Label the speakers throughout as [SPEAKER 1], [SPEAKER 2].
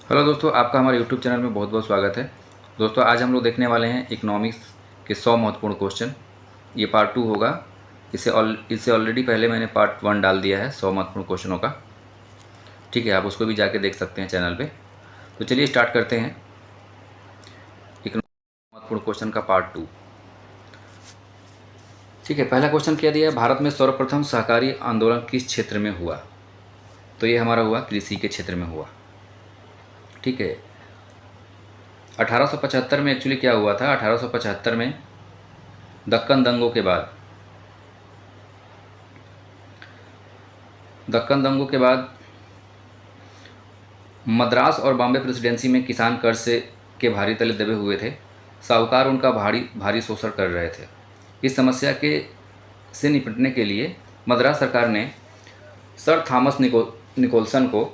[SPEAKER 1] Hello दोस्तों, आपका हमारे यूट्यूब चैनल में बहुत बहुत स्वागत है। दोस्तों, आज हम लोग देखने वाले हैं इकोनॉमिक्स के 100 महत्वपूर्ण क्वेश्चन। ये पार्ट 2 होगा। इससे ऑलरेडी पहले मैंने पार्ट 1 डाल दिया है 100 महत्वपूर्ण क्वेश्चनों का। ठीक है, आप उसको भी जाके देख सकते हैं चैनल पे। तो चलिए स्टार्ट करते हैं इकोनॉमिक्स महत्वपूर्ण क्वेश्चन का पार्ट 2। ठीक है, पहला क्वेश्चन क्या दिया है, भारत में सर्वप्रथम सहकारी आंदोलन किस क्षेत्र में हुआ? तो ये हमारा हुआ कृषि के क्षेत्र में हुआ। ठीक है, 1875 में एक्चुअली क्या हुआ था, 1875 में दक्कन दंगों के बाद मद्रास और बॉम्बे प्रेसिडेंसी में किसान कर्ज के भारी तले दबे हुए थे। साहूकार उनका भारी शोषण कर रहे थे। इस समस्या से निपटने के लिए मद्रास सरकार ने सर थॉमस निकोलसन को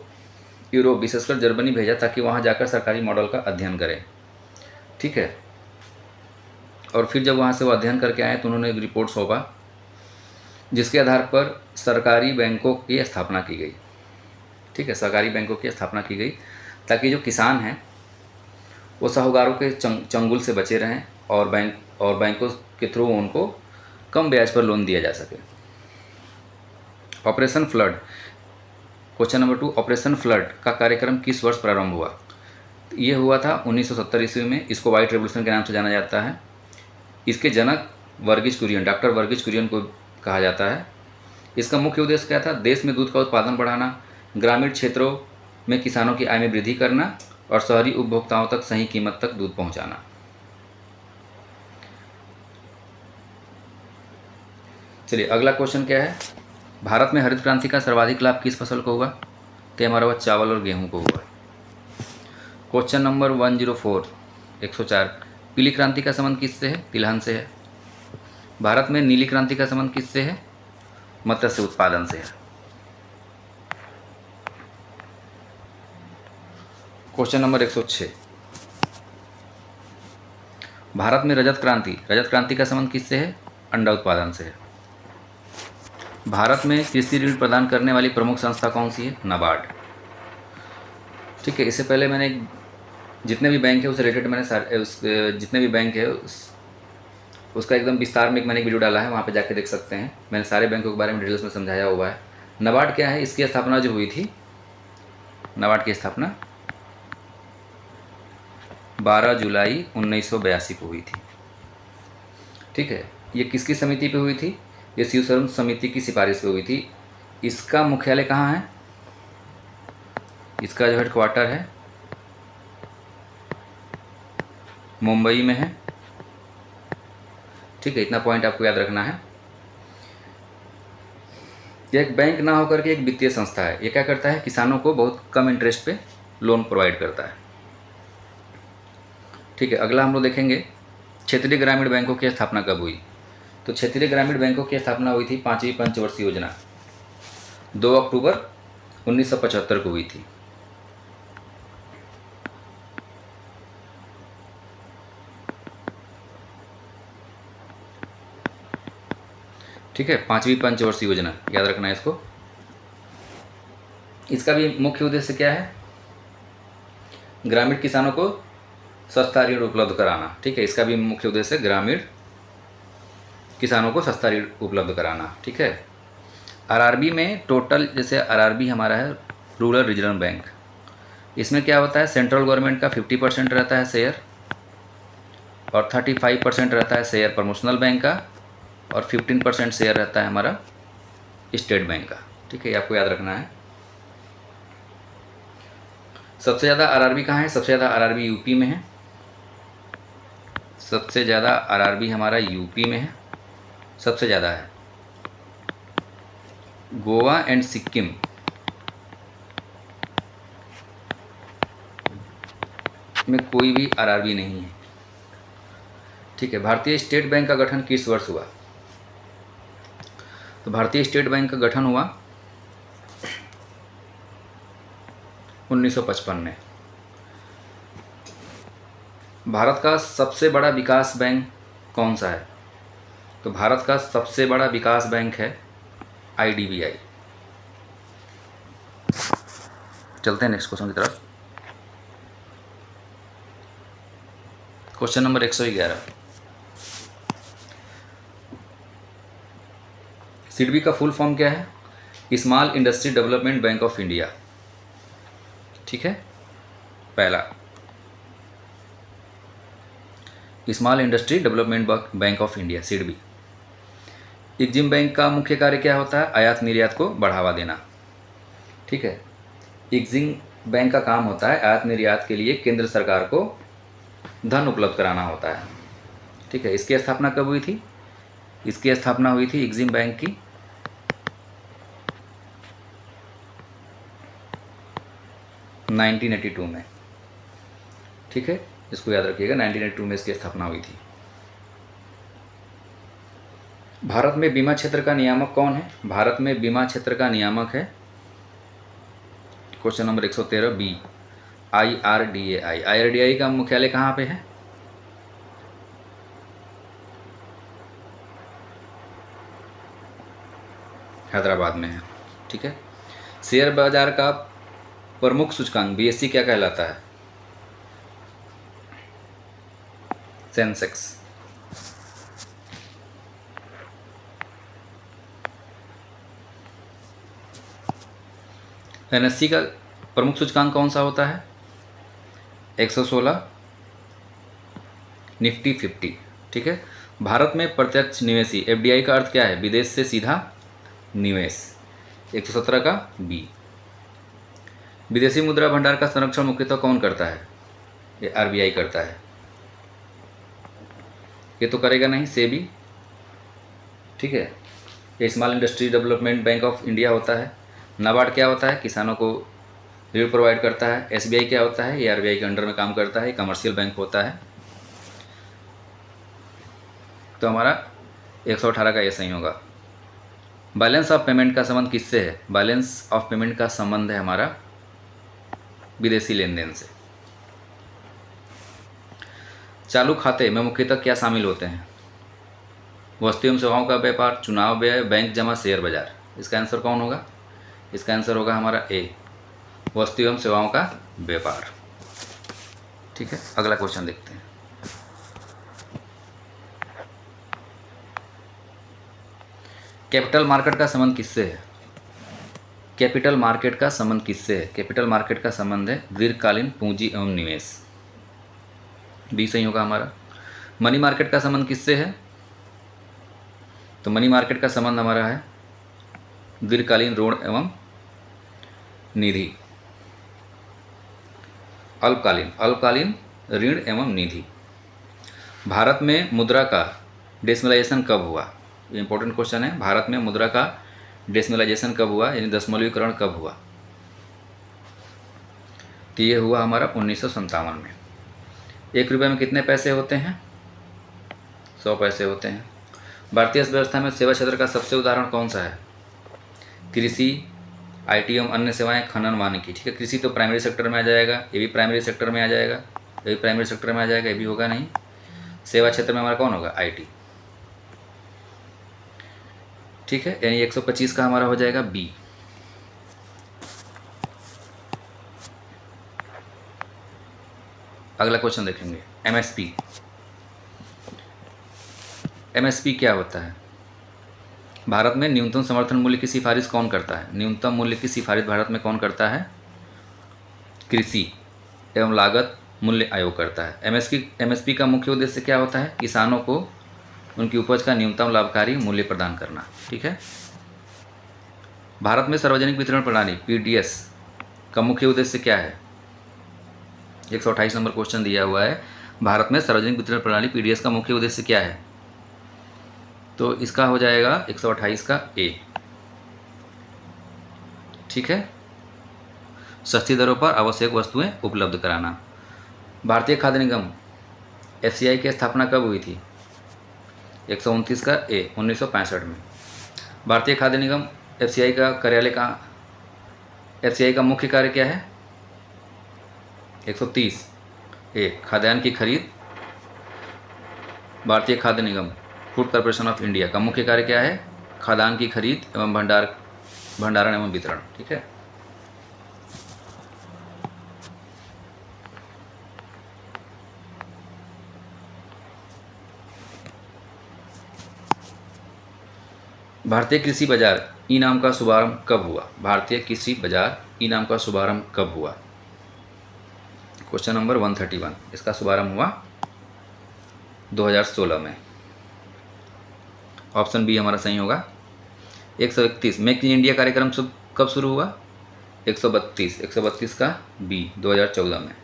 [SPEAKER 1] यूरोप, विशेषकर जर्मनी भेजा ताकि वहाँ जाकर सरकारी मॉडल का अध्ययन करें। ठीक है, और फिर जब वहाँ से वो अध्ययन करके आए तो उन्होंने एक रिपोर्ट सौंपा जिसके आधार पर सरकारी बैंकों की स्थापना की गई। ठीक है, सरकारी बैंकों की स्थापना की गई ताकि जो किसान हैं वो साहूकारों के चंगुल से बचे रहें और बैंकों के थ्रू उनको कम ब्याज पर लोन दिया जा सके। Operation flood, question number 2, operation flood का कार्यक्रम किस वर्ष प्रारंभ हुआ? ये हुआ था 1970 ईस्वी में। इसको व्हाइट रेवोल्यूशन के नाम से जाना जाता है। इसके जनक डॉक्टर वर्गीज कुरियन को कहा जाता है। इसका मुख्य उद्देश्य क्या था? देश में दूध का उत्पादन बढ़ाना, ग्रामीण क्षेत्रों में किसानों की आय में वृद्धि करना और शहरी उपभोक्ताओं तक सही कीमत तक दूध पहुंचाना। चलिए अगला क्वेश्चन क्या है, भारत में हरित क्रांति का सर्वाधिक लाभ किस फसल को हुआ? तो हमारा वह चावल और गेहूं को हुआ। क्वेश्चन नंबर 104, 104, पीली क्रांति का संबंध किससे है? तिलहन से है। भारत में नीली क्रांति का संबंध किससे है? मत्स्य उत्पादन से है। क्वेश्चन नंबर 106, भारत में रजत क्रांति का संबंध किससे है? अंडा उत्पादन से है। भारत में कृषि ऋण प्रदान करने वाली प्रमुख संस्था कौन सी है? नाबार्ड। ठीक है, इससे पहले मैंने जितने भी बैंक है उससे रिलेटेड जितने भी बैंक है उसका एकदम विस्तार में मैंने एक वीडियो डाला है, वहाँ पे जाके देख सकते हैं। मैंने सारे बैंकों के बारे में डिटेल्स में समझाया हुआ है। नाबार्ड क्या है, इसकी स्थापना जो हुई थी, नाबार्ड की स्थापना 12 जुलाई 1982 को हुई थी। ठीक है, ये किसकी समिति पे हुई थी? ये शिवशरण समिति की सिफारिश पे हुई थी। इसका मुख्यालय कहाँ है? इसका जो हेडक्वार्टर है मुंबई में है। ठीक है, इतना पॉइंट आपको याद रखना है। यह एक बैंक ना होकर के एक वित्तीय संस्था है। ये क्या करता है? किसानों को बहुत कम इंटरेस्ट पे लोन प्रोवाइड करता है। ठीक है, अगला हम लोग देखेंगे क्षेत्रीय ग्रामीण बैंकों की स्थापना कब हुई? तो क्षेत्रीय ग्रामीण बैंकों की स्थापना हुई थी 5वीं पंचवर्षीय योजना 2 अक्टूबर 1975 को हुई थी। ठीक है, 5वीं पंचवर्षीय योजना याद रखना है इसको। इसका भी मुख्य उद्देश्य क्या है? ग्रामीण किसानों को सस्ता ऋण उपलब्ध कराना। ठीक है, इसका भी मुख्य उद्देश्य ग्रामीण किसानों को सस्ता ऋण उपलब्ध कराना। ठीक है, आरआरबी में टोटल, जैसे आरआरबी हमारा है रूरल रीजनल बैंक, इसमें क्या होता है? सेंट्रल गवर्नमेंट का 50% रहता है शेयर और 35% रहता है शेयर प्रमोशनल बैंक का और 15% शेयर रहता है हमारा स्टेट बैंक का। ठीक है, ये आपको याद रखना है। सबसे ज़्यादा आरआरबी कहाँ है? सबसे ज़्यादा आरआरबी यूपी में है। सबसे ज़्यादा आरआरबी हमारा यूपी में है, सबसे ज़्यादा है। गोवा एंड सिक्किम में कोई भी आरआरबी नहीं है। ठीक है, भारतीय स्टेट बैंक का गठन किस वर्ष हुआ? तो भारतीय स्टेट बैंक का गठन हुआ 1955 में। भारत का सबसे बड़ा विकास बैंक कौन सा है? तो भारत का सबसे बड़ा विकास बैंक है आईडीबीआई। चलते हैं नेक्स्ट क्वेश्चन की तरफ। क्वेश्चन नंबर 111, सिडबी का फुल फॉर्म क्या है? Small industry development bank of India. ठीक है, पहला small industry development bank of India, SIDBI. EXIM bank का मुख्य कार्य क्या होता है? आयात निर्यात को बढ़ावा देना। ठीक है, एग्जिम बैंक का काम होता है आयात निर्यात के लिए केंद्र सरकार को धन उपलब्ध कराना होता है। ठीक है, इसकी स्थापना कब हुई थी? इसकी स्थापना हुई थी एग्जिम बैंक की 1982 में। ठीक है, इसको याद रखिएगा, 1982 में इसकी स्थापना हुई थी। भारत में बीमा क्षेत्र का नियामक कौन है? भारत में बीमा क्षेत्र का नियामक है, question number 113 B, IRDAI। IRDAI का मुख्यालय कहाँ पे है? हैदराबाद में है। ठीक है, शेयर बाजार का प्रमुख सूचकांक BSE क्या कहलाता है? सेंसेक्स। NSE का प्रमुख सूचकांक कौन सा होता है? 116, निफ्टी 50। ठीक है, भारत में प्रत्यक्ष निवेशी FDI का अर्थ क्या है? विदेश से सीधा निवेश, 117 का बी। विदेशी मुद्रा भंडार का संरक्षण मुख्यतः कौन करता है? ये RBI करता है। ये तो करेगा नहीं, सेबी। ठीक है, ये small industry development bank of India होता है। नाबार्ड क्या होता है? किसानों को ऋण प्रोवाइड करता है। SBI क्या होता है? ये RBI के अंडर में काम करता है, कमर्शियल बैंक होता है। तो हमारा 118 का ये सही होगा। बैलेंस ऑफ पेमेंट का संबंध किससे है? बैलेंस ऑफ पेमेंट का संबंध है हमारा विदेशी लेन देन से। चालू खाते में मुख्यतः क्या शामिल होते हैं? वस्तु एवं सेवाओं का व्यापार, चुनाव व्यय, बैंक जमा, शेयर बाजार। इसका आंसर कौन होगा? इसका आंसर होगा हमारा ए, वस्तु एवं सेवाओं का व्यापार। ठीक है, अगला क्वेश्चन देखते हैं। कैपिटल मार्केट का संबंध किससे है? कैपिटल मार्केट का संबंध किससे है? कैपिटल मार्केट का संबंध है दीर्घकालीन पूंजी एवं निवेश, बी सही होगा हमारा। मनी मार्केट का संबंध किससे है? तो मनी मार्केट का संबंध हमारा है दीर्घकालीन ऋण एवं निधि, अल्पकालीन ऋण एवं निधि। भारत में मुद्रा का डेसिमलाइजेशन कब हुआ? ये इंपॉर्टेंट क्वेश्चन है। भारत में मुद्रा का डेसिमलाइजेशन कब हुआ, यानी दशमलवीकरण कब हुआ? तो ये हुआ हमारा 1957 में। 1 रुपये में कितने पैसे होते हैं? 100 पैसे होते हैं। भारतीय अर्थव्यवस्था में सेवा क्षेत्र का सबसे उदाहरण कौन सा है? कृषि, IT एवं अन्य सेवाएं, खनन, वानिकी। ठीक है, कृषि तो प्राइमरी सेक्टर में आ जाएगा, ये भी प्राइमरी सेक्टर में आ जाएगा, ये भी प्राइमरी सेक्टर में आ जाएगा, ये भी होगा नहीं। सेवा क्षेत्र में हमारा कौन होगा? IT। ठीक है, यानी 125 का हमारा हो जाएगा बी। अगला क्वेश्चन देखेंगे, MSP क्या होता है? भारत में न्यूनतम समर्थन मूल्य की सिफारिश कौन करता है? न्यूनतम मूल्य की सिफारिश भारत में कौन करता है? कृषि एवं लागत मूल्य आयोग करता है। MSP का मुख्य उद्देश्य क्या होता है? किसानों को उनकी उपज का न्यूनतम लाभकारी मूल्य प्रदान करना। ठीक है, भारत में सार्वजनिक वितरण प्रणाली PDS का मुख्य उद्देश्य क्या है? 128 नंबर क्वेश्चन दिया हुआ है, भारत में सार्वजनिक वितरण प्रणाली PDS का मुख्य उद्देश्य क्या है? तो इसका हो जाएगा 128 का ए। ठीक है, सस्ती दरों पर आवश्यक वस्तुएं उपलब्ध कराना। भारतीय खाद्य निगम FCI की स्थापना कब हुई थी? 129 का ए, 1965 में। भारतीय खाद्य निगम FCI का कार्यालय कहाँ? FCI का मुख्य कार्य क्या है? 130 ए, खाद्यान्न की खरीद। भारतीय खाद्य निगम फूड कॉर्पोरेशन ऑफ इंडिया का मुख्य कार्य क्या है? खाद्यान्न की खरीद एवं भंडारण एवं वितरण। ठीक है, भारतीय कृषि बाजार ई नाम का शुभारंभ कब हुआ? भारतीय कृषि बाजार ई नाम का शुभारंभ कब हुआ? Question number 131। इसका शुभारंभ हुआ 2016 में। ऑप्शन बी हमारा सही होगा। 131 मेक इन इंडिया कार्यक्रम कब शुरू हुआ? 132 का बी 2014 में।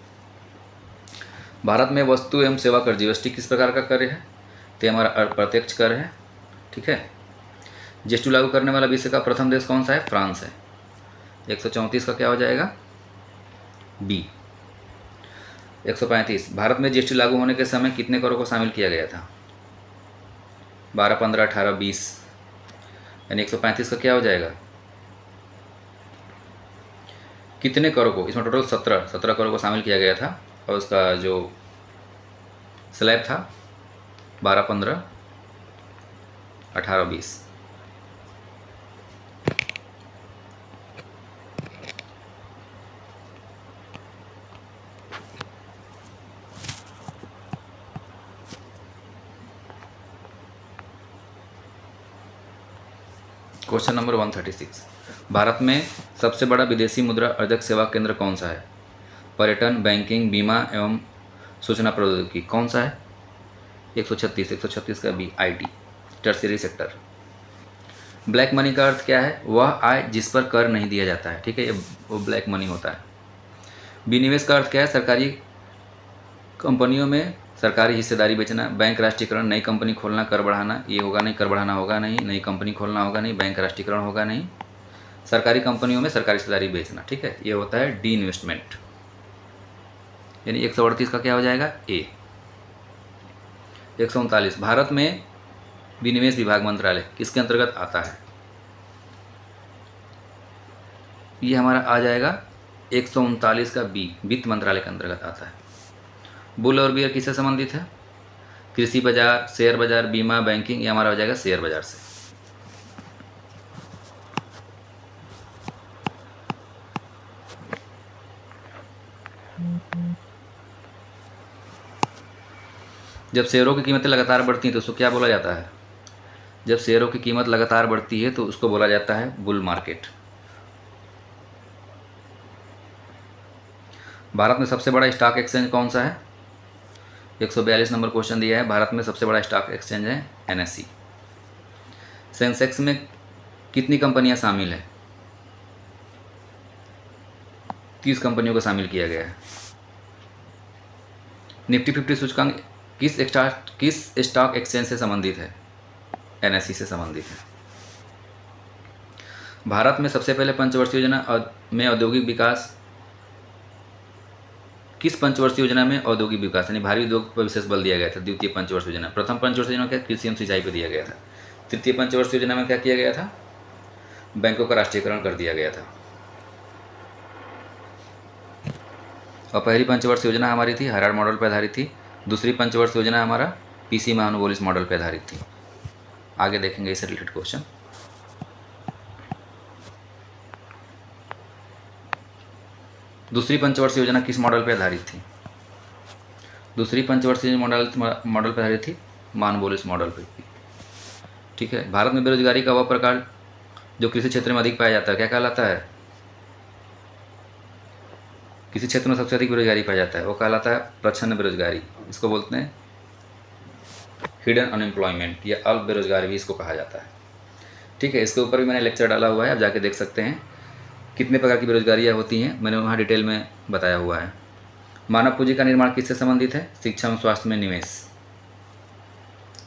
[SPEAKER 1] भारत में वस्तु एवं सेवा कर जीएसटी किस प्रकार का कर है? तो ये हमारा अप्रत्यक्ष कर है। ठीक है। जीएसटी लागू करने वाला विश्व का प्रथम देश कौन सा है? फ्रांस है। 134 का क्या हो जाएगा? बी। 135 भारत में जीएसटी लागू होने के समय कितने करों को शामिल किया गया था? 12, 15, 18, 20, यानी 135 का क्या हो जाएगा? कितने करों को? इसमें टोटल 17 करों को शामिल किया गया था और उसका जो स्लैब था 12, 15, 18, 20। Question number 136। भारत में सबसे बड़ा विदेशी मुद्रा अर्जक सेवा केंद्र कौन सा है? पर्यटन, बैंकिंग, बीमा एवं सूचना प्रौद्योगिकी कौन सा है? 136 का B IT, tertiary sector. Black money का अर्थ क्या है? वह आय जिस पर कर नहीं दिया जाता है। ठीक है, ये वो ब्लैक मनी होता है। विनिवेश का अर्थ क्या है? सरकारी कंपनियों में सरकारी हिस्सेदारी बेचना। बैंक राष्ट्रीयकरण, नई कंपनी खोलना, कर बढ़ाना, ये होगा नहीं, कर बढ़ाना होगा नहीं, नई कंपनी खोलना होगा नहीं, बैंक राष्ट्रीयकरण होगा नहीं, सरकारी कंपनियों में सरकारी हिस्सेदारी बेचना। ठीक है, ये होता है डी इन्वेस्टमेंट। यानी 138 का क्या हो जाएगा? ए। 139 भारत में विनिवेश विभाग मंत्रालय किसके अंतर्गत आता है? ये हमारा आ जाएगा 139 का बी, वित्त मंत्रालय के अंतर्गत आता है। बुल और बियर किससे संबंधित है? कृषि बाजार, शेयर बाजार, बीमा, बैंकिंग, ये हमारा हो जाएगा शेयर बाजार से। जब शेयरों की कीमतें लगातार बढ़ती हैं तो उसको क्या बोला जाता है? जब शेयरों की कीमत लगातार बढ़ती है तो उसको बोला जाता है बुल मार्केट। भारत में सबसे बड़ा स्टॉक एक्सचेंज कौन सा है? 142 नंबर क्वेश्चन दिया है। भारत में सबसे बड़ा स्टॉक एक्सचेंज है एनएसई। सेंसेक्स में कितनी कंपनियां शामिल हैं? 30 कंपनियों को शामिल किया गया है। निफ्टी 50 सूचकांक किस स्टॉक एक्सचेंज से संबंधित है? एनएसई से संबंधित है। भारत में सबसे पहले पंचवर्षीय योजना में औद्योगिक विकास, किस पंचवर्षीय योजना में औद्योगिक विकास यानी भारी उद्योग पर विशेष बल दिया गया था? द्वितीय पंचवर्षीय योजना। प्रथम पंचवर्षीय योजना क्या? कृषि एवं सिंचाई पर दिया गया था। तृतीय पंचवर्षीय योजना में क्या किया गया था? बैंकों का राष्ट्रीयकरण कर दिया गया था। और पहली पंचवर्षीय योजना हमारी थी हायरार्ड मॉडल पर आधारित थी। दूसरी पंचवर्षीय योजना हमारा पीसी महानुवोलिस मॉडल पर आधारित थी। आगे देखेंगे इससे रिलेटेड क्वेश्चन। दूसरी पंचवर्षीय योजना किस मॉडल पर आधारित थी? दूसरी पंचवर्षीय मॉडल पर आधारित थी महानुवोलिस मॉडल पर। ठीक है। भारत में बेरोजगारी का वह प्रकार जो कृषि क्षेत्र में अधिक पाया जाता है क्या कहलाता है? किसी क्षेत्र में सबसे अधिक बेरोजगारी पाया जाता है वो कहलाता है प्रच्छन्न बेरोजगारी। इसको बोलते हैं हिडन अनएम्प्लॉयमेंट या अल्प बेरोजगारी भी इसको कहा जाता है। ठीक है, इसके ऊपर भी मैंने लेक्चर डाला हुआ है, आप जाके देख सकते हैं कितने प्रकार की बेरोजगारियाँ होती हैं, मैंने वहाँ डिटेल में बताया हुआ है। मानव पूंजी का निर्माण किससे संबंधित है? शिक्षा एवं स्वास्थ्य में निवेश।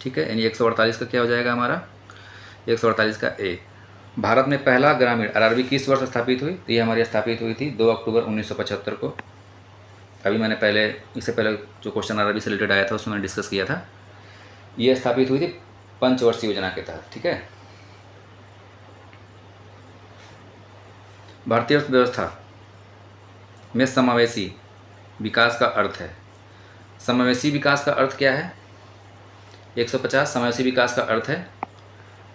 [SPEAKER 1] ठीक है, यानी 148 का क्या हो जाएगा हमारा? 148 का ए। भारत में पहला ग्रामीण आरआरबी किस वर्ष स्थापित हुई? तो ये हमारी स्थापित हुई थी 2 अक्टूबर 1975 को। अभी मैंने इससे पहले जो क्वेश्चन आरआरबी से रिलेटेड आया था उसमें मैंने डिस्कस किया था। ये स्थापित हुई थी पंचवर्षीय योजना के तहत। ठीक है। भारतीय अर्थव्यवस्था में समावेशी विकास का अर्थ है। समावेशी विकास का अर्थ क्या है? 150 समावेशी विकास का अर्थ है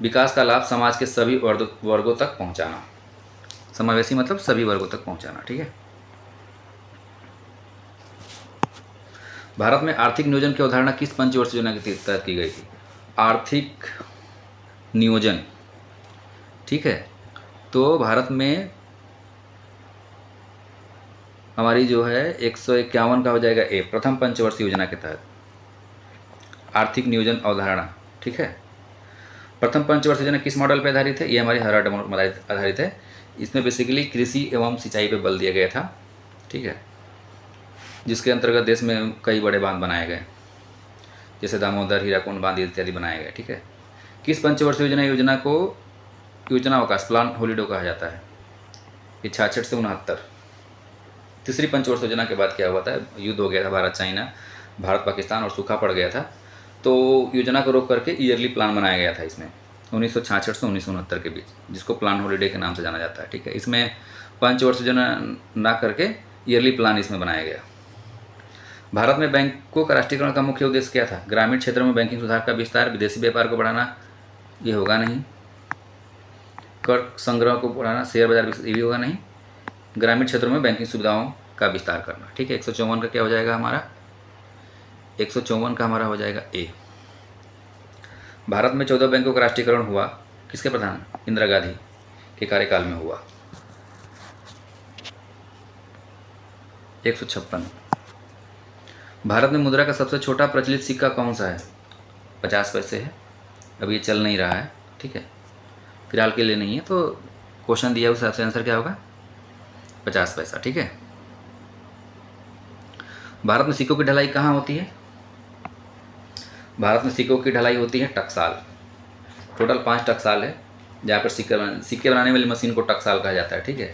[SPEAKER 1] विकास का लाभ समाज के सभी वर्गों तक पहुंचाना। समावेशी मतलब सभी वर्गों तक पहुंचाना। ठीक है। भारत में आर्थिक नियोजन की अवधारणा किस पंचवर्षीय योजना के तहत की गई थी? आर्थिक नियोजन ठीक है। तो भारत में हमारी जो है 151 का हो जाएगा ए, प्रथम पंचवर्षीय योजना के तहत आर्थिक नियोजन अवधारणा। ठीक है। प्रथम पंचवर्षीय योजना किस मॉडल पर आधारित है? ये हमारी हराट मॉडल आधारित है। इसमें बेसिकली कृषि एवं सिंचाई पे बल दिया गया था। ठीक है। जिसके अंतर्गत देश में कई बड़े बांध बनाए गए, जैसे दामोदर, हीराकुंड बांध इत्यादि बनाए गए। ठीक है। किस पंचवर्षीय योजना को योजना अवकाश प्लान हॉलीडे कहा जाता है? ये 66 से 69। तीसरी पंचवर्ष योजना के बाद क्या हुआ था? युद्ध हो गया था भारत चाइना, भारत पाकिस्तान, और सूखा पड़ गया था। तो योजना को रोक करके ईयरली प्लान बनाया गया था इसमें 1966 से 1969 के बीच, जिसको प्लान हॉलीडे के नाम से जाना जाता है। ठीक है। इसमें पंचवर्ष योजना ना करके ईयरली प्लान इसमें बनाया गया। भारत में बैंकों का राष्ट्रीयकरण का मुख्य उद्देश्य क्या था? ग्रामीण क्षेत्रों में बैंकिंग सुधार का विस्तार, विदेशी व्यापार को बढ़ाना, ये होगा नहीं। कर संग्रह को बढ़ाना, शेयर बाजार, ये भी होगा नहीं। ग्रामीण क्षेत्रों में बैंकिंग सुविधाओं का विस्तार करना। ठीक है। 154 का क्या हो जाएगा हमारा? 154 का हमारा हो जाएगा ए। भारत में 14 बैंकों का राष्ट्रीयकरण हुआ किसके प्रधान? इंदिरा गांधी के कार्यकाल में हुआ। 156। भारत में मुद्रा का सबसे छोटा प्रचलित सिक्का कौन सा है? 50 पैसे है। अब ये चल नहीं रहा है। ठीक है। फिलहाल के लिए नहीं है, तो क्वेश्चन दिया उस हिसाब से आंसर क्या होगा? 50 पैसा। ठीक है। भारत में सिक्कों की ढलाई कहाँ होती है? भारत में सिक्कों की ढलाई होती है टकसाल। टोटल 5 टकसाल है जहाँ पर सिक्के बनाने वाली मशीन को टकसाल कहा जाता है। ठीक है।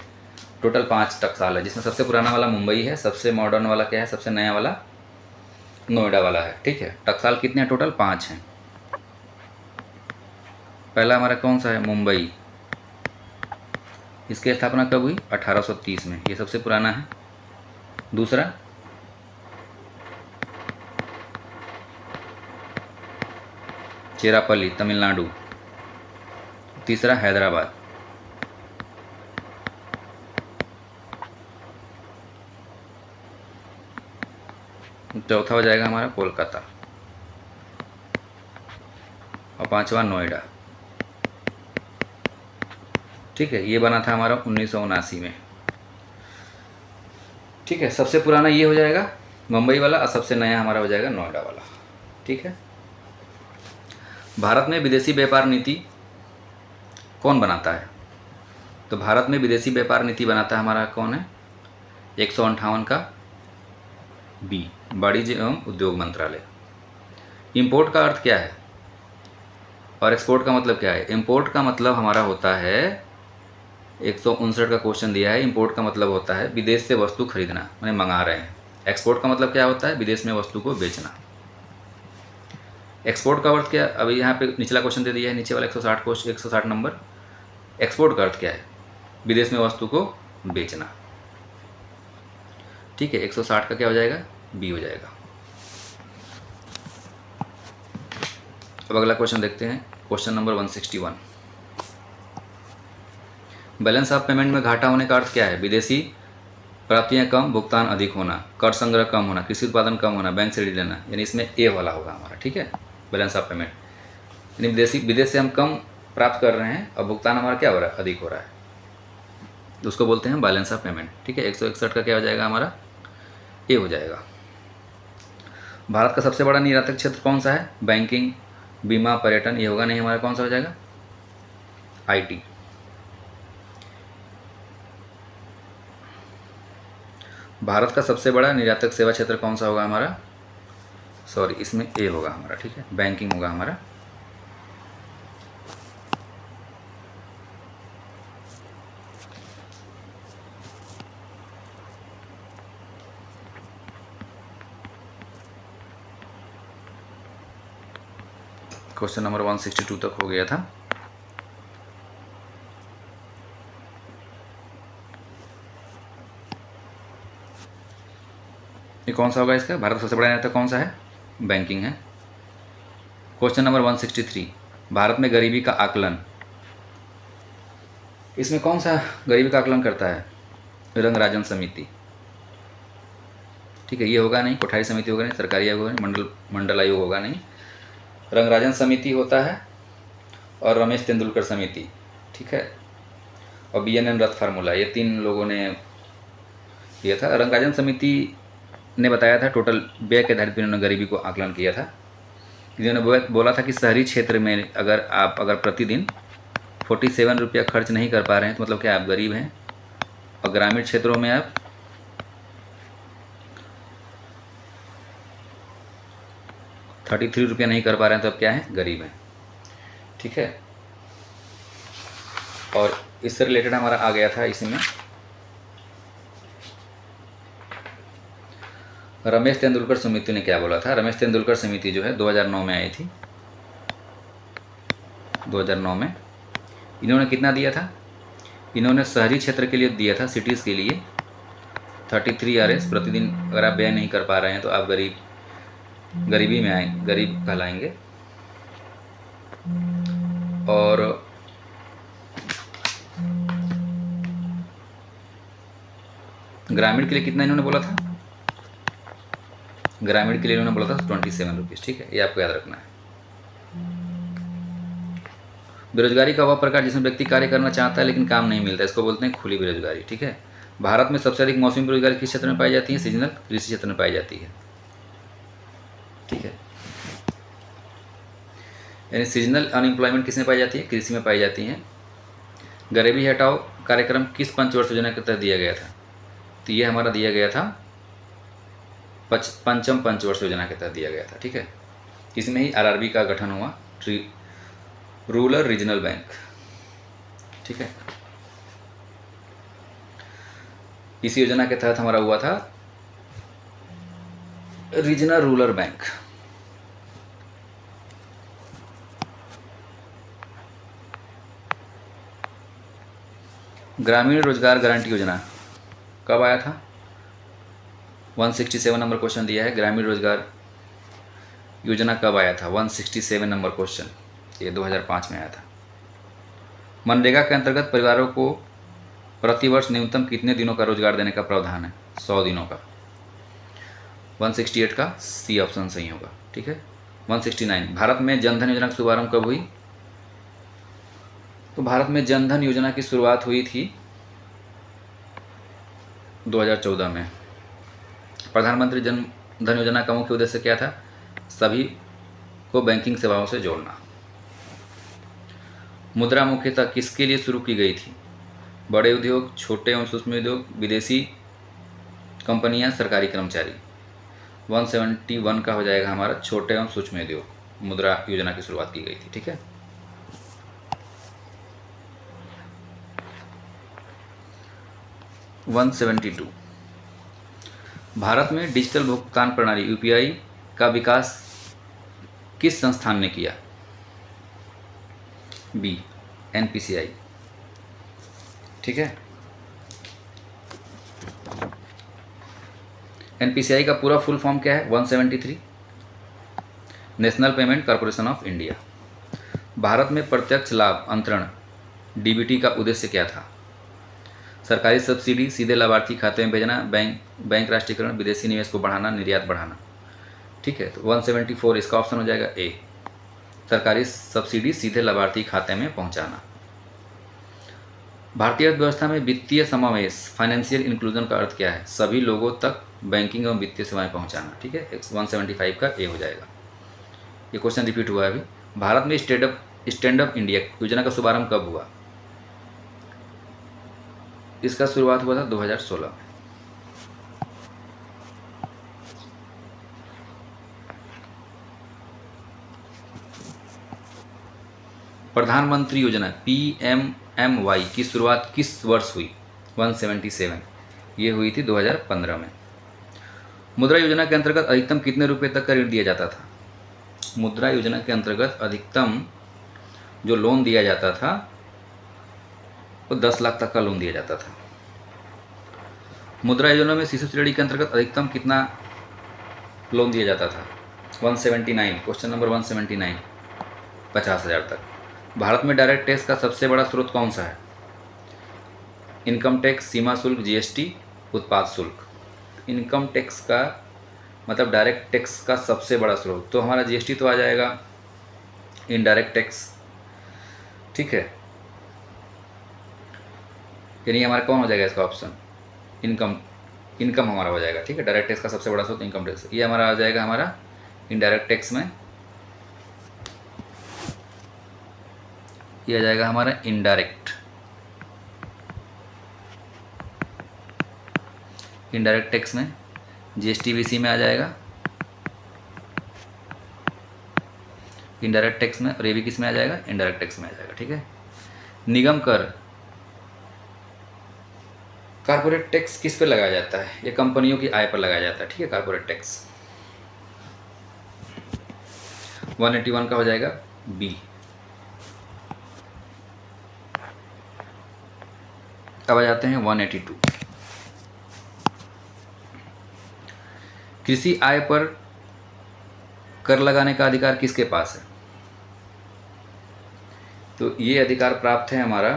[SPEAKER 1] टोटल 5 टकसाल है, जिसमें सबसे पुराना वाला मुंबई है, सबसे मॉडर्न वाला क्या है, सबसे नया वाला नोएडा वाला है। ठीक है। टकसाल कितने हैं? टोटल 5 हैं। पहला हमारा कौन सा है? मुंबई। इसकी स्थापना कब हुई? 1830 में, ये सबसे पुराना है। दूसरा चेरापल्ली, तमिलनाडु। तीसरा हैदराबाद। चौथा हो जाएगा हमारा कोलकाता, और 5वां नोएडा। ठीक है। ये बना था हमारा 1979 में। ठीक है। सबसे पुराना ये हो जाएगा मुंबई वाला, और सबसे नया हमारा हो जाएगा नोएडा वाला। ठीक है। भारत में विदेशी व्यापार नीति कौन बनाता है? तो भारत में विदेशी व्यापार नीति बनाता है हमारा कौन है? 158 का बी, वाणिज्य एवं उद्योग मंत्रालय। इंपोर्ट का अर्थ क्या है और एक्सपोर्ट का मतलब क्या है? इंपोर्ट का मतलब हमारा होता है, 159 का क्वेश्चन दिया है। इंपोर्ट का मतलब होता है विदेश से वस्तु खरीदना, मैंने मंगा रहे हैं। एक्सपोर्ट का मतलब क्या होता है? विदेश में वस्तु को बेचना। एक्सपोर्ट का अर्थ क्या? अभी यहाँ पे निचला क्वेश्चन दे दिया है, नीचे वाला 160 नंबर। एक्सपोर्ट का अर्थ क्या है? विदेश में वस्तु को बेचना। ठीक है। 160 का क्या हो जाएगा? बी हो जाएगा। अब अगला क्वेश्चन देखते हैं, question number 161। Balance of payment में घाटा होने का अर्थ क्या है? विदेशी प्राप्तियां कम, भुगतान अधिक होना, कर संग्रह कम होना, कृषि उत्पादन कम होना, बैंक से ऋण लेना, यानी इसमें ए वाला होगा हमारा। ठीक है। बैलेंस ऑफ पेमेंट यानी विदेश से हम कम प्राप्त कर रहे हैं और भुगतान हमारा क्या हो रहा है? अधिक हो रहा है, तो उसको बोलते हैं बैलेंस ऑफ पेमेंट। ठीक है। 161 का क्या हो जाएगा हमारा? ए हो जाएगा। भारत का सबसे बड़ा निर्यातक क्षेत्र कौन सा है? बैंकिंग, बीमा, पर्यटन, ये होगा नहीं हमारा। कौन सा हो जाएगा? आईटी। भारत का सबसे बड़ा निर्यातक सेवा क्षेत्र कौन सा होगा हमारा? सॉरी, इसमें ए होगा हमारा। ठीक है। बैंकिंग होगा हमारा। क्वेश्चन नंबर 162 तक हो गया था। ये कौन सा होगा इसका? भारत का सबसे बड़ा निर्यातक कौन सा है? बैंकिंग है। क्वेश्चन नंबर 163, भारत में गरीबी का आकलन, इसमें कौन सा गरीबी का आकलन करता है? रंगराजन समिति। ठीक है। ये होगा नहीं, कोठारी समिति होगा नहीं, सरकारी आयोग होगा नहीं, मंडल आयोग होगा नहीं। रंगराजन समिति होता है और रमेश तेंदुलकर समिति, ठीक है, और BNN रथ फार्मूला, ये 3 लोगों ने किया था। रंगाजन समिति ने बताया था टोटल व्यय के आधारित इन्होंने गरीबी को आकलन किया था। इन्होंने बोला था कि शहरी क्षेत्र में अगर प्रतिदिन 47 रुपया खर्च नहीं कर पा रहे हैं तो मतलब क्या आप गरीब हैं, और ग्रामीण क्षेत्रों में आप 33 रुपया नहीं कर पा रहे हैं तो अब क्या है, गरीब हैं। ठीक है, और इससे रिलेटेड हमारा आ गया था इसमें रमेश तेंदुलकर समिति ने क्या बोला था। रमेश तेंदुलकर समिति जो है 2009 में आई थी। 2009 में इन्होंने कितना दिया था, इन्होंने शहरी क्षेत्र के लिए दिया था, सिटीज़ के लिए 33 RS प्रतिदिन। अगर आप व्यय नहीं कर पा रहे हैं तो आप गरीबी में आए, गरीब कहलाएंगे। और ग्रामीण के लिए कितना इन्होंने बोला था, ग्रामीण के लिए इन्होंने बोला था 27 रुपीज़। ठीक है, ये आपको याद रखना है। बेरोजगारी का वह प्रकार जिसमें व्यक्ति कार्य करना चाहता है लेकिन काम नहीं मिलता, इसको बोलते हैं खुली बेरोजगारी। ठीक है, भारत में सबसे अधिक मौसमी बेरोजगारी किस क्षेत्र में पाई जाती है, सीजनल कृषि क्षेत्र में पाई जाती है। ठीक है, यानी सीजनल अनएम्प्लॉयमेंट किस में पाई जाती है, कृषि में पाई जाती है। गरीबी हटाओ कार्यक्रम किस पंचवर्ष योजना के तहत दिया गया था, तो ये हमारा दिया गया था पंचम पंचवर्ष योजना के तहत दिया गया था। ठीक है, इसमें ही RRB का गठन हुआ, रूरल रीजनल बैंक। ठीक है, इसी योजना के तहत हमारा हुआ था रीजनल रूरल बैंक। ग्रामीण रोजगार गारंटी योजना कब आया था, 167 नंबर क्वेश्चन दिया है। ग्रामीण रोजगार योजना कब आया था, 167 नंबर क्वेश्चन, ये 2005 में आया था। मनरेगा के अंतर्गत परिवारों को प्रतिवर्ष न्यूनतम कितने दिनों का रोजगार देने का प्रावधान है, 100 दिनों का। 168 का C ऑप्शन सही होगा। ठीक है, 169 भारत में जनधन योजना का शुभारंभ कब हुई, तो भारत में जनधन योजना की शुरुआत हुई थी 2014 में। प्रधानमंत्री जन धन योजना का मुख्य उद्देश्य क्या था, सभी को बैंकिंग सेवाओं से जोड़ना। मुद्रा मुख्यतः किसके लिए शुरू की गई थी, बड़े उद्योग, छोटे एवं सूक्ष्म उद्योग, विदेशी कंपनियां, सरकारी कर्मचारी। 171 का हो जाएगा हमारा छोटे एवं सूक्ष्म उद्योग, मुद्रा योजना की शुरुआत की गई थी। ठीक है, (172) भारत में डिजिटल भुगतान प्रणाली UPI का विकास किस संस्थान ने किया, B NPCI। ठीक है, NPCI का पूरा फुल फॉर्म क्या है, 173 national payment corporation of India. Bharat में प्रत्यक्ष लाभ अंतरण DBT का उद्देश्य क्या था, सरकारी सब्सिडी सीधे लाभार्थी खाते में भेजना, बैंक राष्ट्रीयकरण, विदेशी निवेश को बढ़ाना, निर्यात बढ़ाना। ठीक है, तो 174 इसका ऑप्शन हो जाएगा A, सरकारी सब्सिडी सीधे लाभार्थी खाते में पहुंचाना। भारतीय अर्थव्यवस्था में वित्तीय समावेश फाइनेंशियल इंक्लूजन का अर्थ क्या है, सभी लोगों तक बैंकिंग एवं वित्तीय सेवाएं पहुंचाना। ठीक है, 175 का A हो जाएगा। ये क्वेश्चन रिपीट हुआ है अभी। भारत में स्टैंड अप इंडिया योजना का शुभारंभ कब हुआ, इसका शुरुआत हुआ था 2016 में। प्रधानमंत्री योजना PMMY की शुरुआत किस वर्ष हुई, 177, ये हुई थी 2015 में। मुद्रा योजना के अंतर्गत अधिकतम कितने रुपए तक का ऋण दिया जाता था, मुद्रा योजना के अंतर्गत अधिकतम जो लोन दिया जाता था वो 10 लाख तक का लोन दिया जाता था। मुद्रा योजना में शिशु श्रेणी के अंतर्गत अधिकतम कितना लोन दिया जाता था, 179, क्वेश्चन नंबर 179, 50,000 तक। भारत में डायरेक्ट टैक्स का सबसे बड़ा स्रोत कौन सा है, इनकम टैक्स, सीमा शुल्क, GST, उत्पाद शुल्क। इनकम टैक्स का मतलब डायरेक्ट टैक्स का सबसे बड़ा स्रोत, तो हमारा GST तो आ जाएगा, इनडायरेक्ट टैक्स। ठीक है, यानी हमारा कौन हो जाएगा इसका ऑप्शन, इनकम, इनकम हमारा हो जाएगा। ठीक है, डायरेक्ट टैक्स का सबसे बड़ा स्रोत इनकम टैक्स, ये हमारा आ जाएगा हमारा इनडायरेक्ट टैक्स में, ये आ जाएगा हमारा इनडायरेक्ट, इनडायरेक्ट टैक्स में। जीएसटी भी इसी में आ जाएगा, इनडायरेक्ट टैक्स में, और ये भी किस में आ जाएगा, इनडायरेक्ट टैक्स में आ जाएगा। ठीक है, निगम कर, कारपोरेट टैक्स किस पे लगाया जाता है, ये कंपनियों की आय पर लगाया जाता है। ठीक है, कारपोरेट टैक्स 181 का हो जाएगा बी। अब आ जाते हैं 182, कृषि आय पर कर लगाने का अधिकार किसके पास है, तो ये अधिकार प्राप्त है हमारा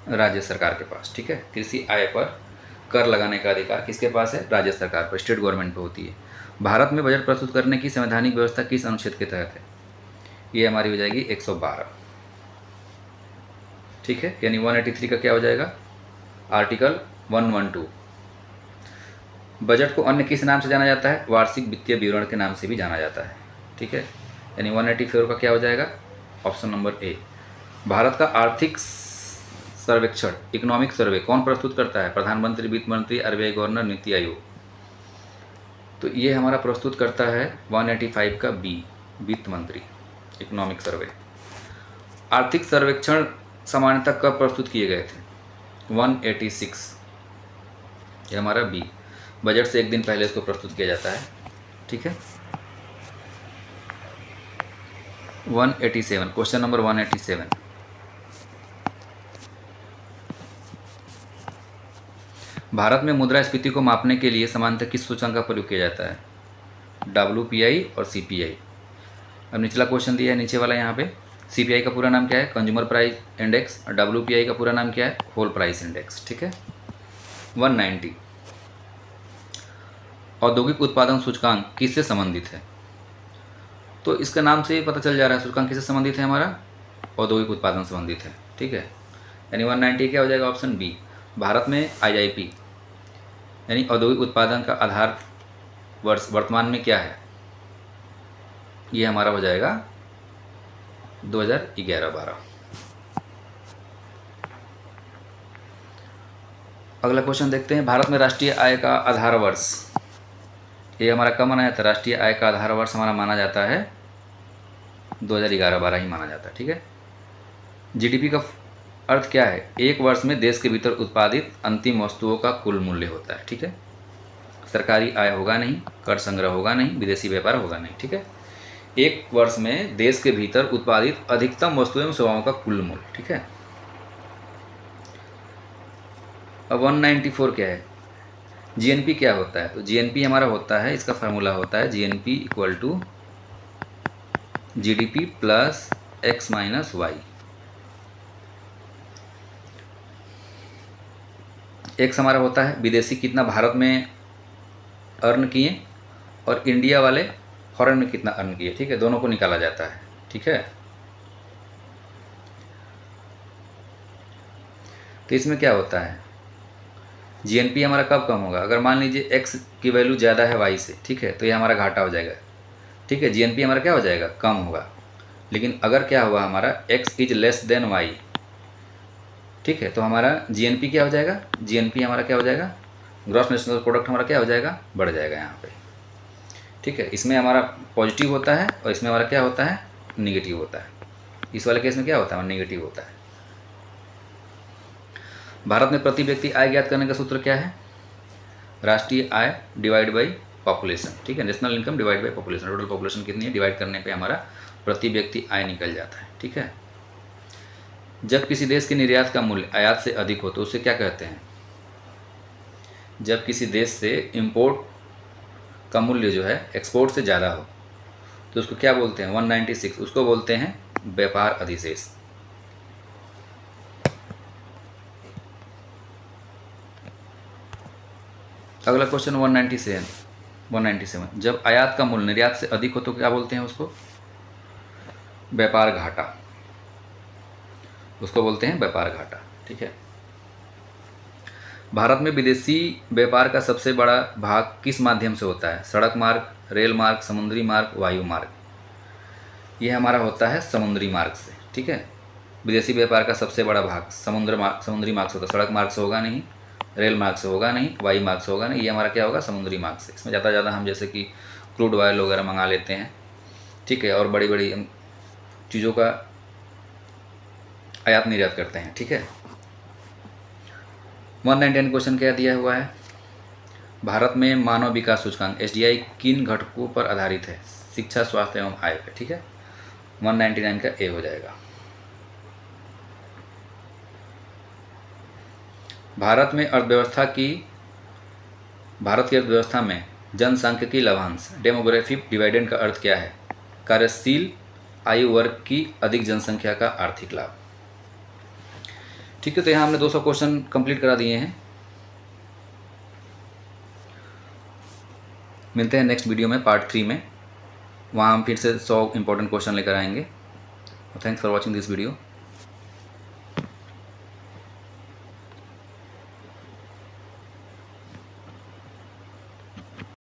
[SPEAKER 1] राज्य सरकार के पास। ठीक है, कृषि आय पर कर लगाने का अधिकार किसके पास है, राज्य सरकार पर, स्टेट गवर्नमेंट पे होती है। भारत में बजट प्रस्तुत करने की संवैधानिक व्यवस्था किस अनुच्छेद के तहत है, ये हमारी हो जाएगी 112। ठीक है, यानी 183 का क्या हो जाएगा, आर्टिकल 112। बजट को अन्य किस नाम से जाना जाता है, वार्षिक वित्तीय विवरण के नाम से भी जाना जाता है। ठीक है, यानी 184 का क्या हो जाएगा, ऑप्शन नंबर ए। भारत का आर्थिक सर्वेक्षण, इकोनॉमिक सर्वे कौन प्रस्तुत करता है, प्रधानमंत्री, वित्त मंत्री, आरबीआई गवर्नर, नीति आयोग। तो ये हमारा प्रस्तुत करता है 185 का बी, वित्त मंत्री, इकोनॉमिक सर्वे। आर्थिक सर्वेक्षण सामान्यतः कब प्रस्तुत किए गए थे, 186, ये हमारा बी, बजट से एक दिन पहले इसको प्रस्तुत किया जाता है। ठीक है, 187, क्वेश्चन नंबर 187, भारत में मुद्रास्फीति को मापने के लिए सामान्यतः किस सूचकांक का प्रयोग किया जाता है, WPI और CPI। अब निचला क्वेश्चन दिया है नीचे वाला, यहाँ पे CPI का पूरा नाम क्या है, कंज्यूमर प्राइस इंडेक्स, और WPI का पूरा नाम क्या है, होल प्राइस इंडेक्स। ठीक है, 190, औद्योगिक उत्पादन सूचकांक किससे संबंधित है, तो इसका नाम से पता चल जा रहा है सूचकांक किससे संबंधित है, हमारा औद्योगिक उत्पादन संबंधित है। ठीक है, यानी 190 क्या हो जाएगा, ऑप्शन बी। भारत में IIP यानी औद्योगिक उत्पादन का आधार वर्ष वर्तमान में क्या है, ये हमारा हो जाएगा 2011-12। अगला क्वेश्चन देखते हैं, भारत में राष्ट्रीय आय का आधार वर्ष, ये हमारा कब माना जाता है, राष्ट्रीय आय का आधार वर्ष हमारा माना जाता है 2011-12 ही माना जाता है। ठीक है, GDP का अर्थ क्या है, एक वर्ष में देश के भीतर उत्पादित अंतिम वस्तुओं का कुल मूल्य होता है। ठीक है, सरकारी आय होगा नहीं, कर संग्रह होगा नहीं, विदेशी व्यापार होगा नहीं। ठीक है, एक वर्ष में देश के भीतर उत्पादित अधिकतम वस्तुओं एवं सेवाओं का कुल मूल्य। ठीक है, अब 194 क्या है, GNP क्या होता है, तो GNP हमारा होता है, इसका फार्मूला होता है GNP equal to GDP plus X minus Y. X हमारा होता है विदेशी कितना भारत में अर्न किए, और इंडिया वाले फॉरेन में कितना अर्न किए। ठीक है, दोनों को निकाला जाता है। ठीक है, तो इसमें क्या होता है, GNP हमारा कब कम होगा, अगर मान लीजिए एक्स की वैल्यू ज़्यादा है वाई से। ठीक है, तो ये हमारा घाटा हो जाएगा। ठीक है, GNP हमारा क्या हो जाएगा, कम होगा। लेकिन अगर क्या हुआ हमारा X is less than Y, ठीक है, तो हमारा GNP क्या हो जाएगा, GNP हमारा क्या हो जाएगा, ग्रॉस नेशनल प्रोडक्ट हमारा क्या हो जाएगा, बढ़ जाएगा यहाँ पे। ठीक है, इसमें हमारा पॉजिटिव होता है और इसमें हमारा क्या होता है, निगेटिव होता है। इस वाले केस में क्या होता है, निगेटिव होता है। भारत में प्रति व्यक्ति आय ज्ञात करने का सूत्र क्या है, राष्ट्रीय आय डिवाइड बाई पॉपुलेशन। ठीक है, national income divide by population, total population कितनी है डिवाइड करने पे हमारा प्रति व्यक्ति आय निकल जाता है। ठीक है, जब किसी देश के निर्यात का मूल्य आयात से अधिक हो तो उसे क्या कहते हैं, जब किसी देश से इंपोर्ट का मूल्य जो है एक्सपोर्ट से ज़्यादा हो तो उसको क्या बोलते हैं, 196, उसको बोलते हैं व्यापार अधिशेष। अगला क्वेश्चन 197, जब आयात का मूल्य निर्यात से अधिक हो तो क्या बोलते हैं उसको, व्यापार घाटा। उसको बोलते हैं व्यापार घाटा। ठीक है। भारत में विदेशी व्यापार का सबसे बड़ा भाग किस माध्यम से होता है? सड़क मार्ग, रेल मार्ग, समुद्री मार्ग, वायु मार्ग। ये हमारा होता है समुद्री मार्ग से। ठीक है। विदेशी व्यापार का सबसे बड़ा भाग समुद्री मार्ग से होता है। सड़क मार्ग से होगा नहीं, रेल मार्ग से होगा नहीं, वायु मार्ग से होगा नहीं, ये हमारा क्या होगा? समुद्री मार्ग से। इसमें ज़्यादा हम जैसे कि क्रूड ऑयल वगैरह मंगा लेते हैं। ठीक है। और बड़ी बड़ी चीज़ों का आयात निर्यात करते हैं। ठीक है। 199 क्वेश्चन क्या दिया हुआ है? भारत में मानव विकास सूचकांक SDI किन घटकों पर आधारित है? शिक्षा, स्वास्थ्य एवं आय पे। ठीक है। 199 का ए हो जाएगा। भारत की अर्थव्यवस्था में जनसांख्यिकी लाभांश डेमोग्राफिक डिविडेंड का अर्थ क्या है? कार्यशील आयु वर्ग की अधिक जनसंख्या का आर्थिक लाभ। ठीक है। तो यहाँ हमने 200 क्वेश्चन कंप्लीट करा दिए हैं। मिलते हैं नेक्स्ट वीडियो में पार्ट 3 में। वहाँ हम फिर से 100 इंपॉर्टेंट क्वेश्चन लेकर आएंगे। Thanks for watching this video.